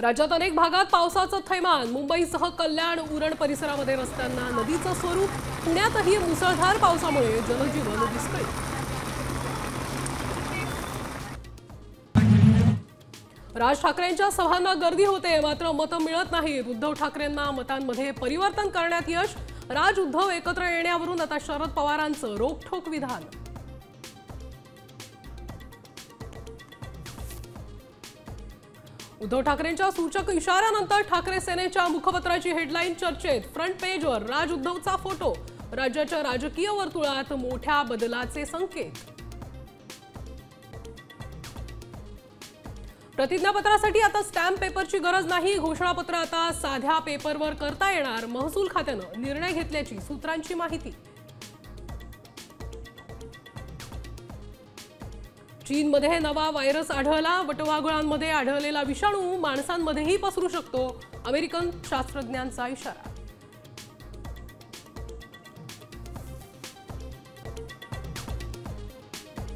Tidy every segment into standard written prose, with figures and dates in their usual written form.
राज्यात अनेक भागात पावसाचं थैमान। मुंबईसह कल्याण उरण परिसरामध्ये रस्त्यांना नदीचं स्वरूप। पुण्यातही मुसळधार पावसामुळे जनजीवन विस्कळीत। राज ठाकरेंच्या सभांना गर्दी होते, मात्र मतं मिळत नाहीत। उद्धव ठाकरेंना मतांमध्ये परिवर्तन करण्यात यश। राज उद्धव एकत्र येण्यावरून आता शरद पवारांचं रोखठोक विधान। उद्धव ठाकरेंच्या सूचक इशाऱ्यानंतर ठाकरे सेनेच्या मुखपत्राची हेडलाईन चर्चेत। फ्रंट पेजवर राज उद्धवचा फोटो। राज्याच्या राजकीय वर्तुळात मोठ्या बदलाचे संकेत। प्रतिज्ञापत्रासाठी आता स्टॅम्प पेपरची गरज नाही। घोषणापत्र आता साध्या पेपरवर करता येणार। महसूल खात्यानं निर्णय घेतल्याची सूत्रांची माहिती। चीनमध्ये नवा व्हायरस आढळला। वटवाघुळांमध्ये आढळलेला विषाणू माणसांमध्येही पसरू शकतो। अमेरिकन शास्त्रज्ञांचा इशारा।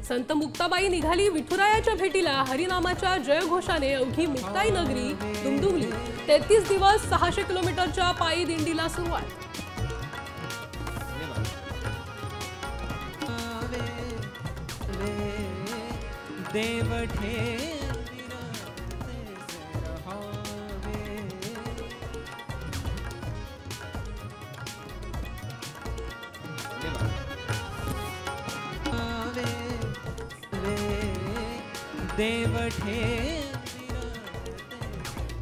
संत मुक्ताबाई निघाली विठुरायाच्या भेटीला। हरिनामाच्या जयघोषाने अवघी मुक्ताई नगरी दुमदुमली। 33 दिवस 600 किलोमीटरच्या पायी दिंडीला सुरुवात। देव ठे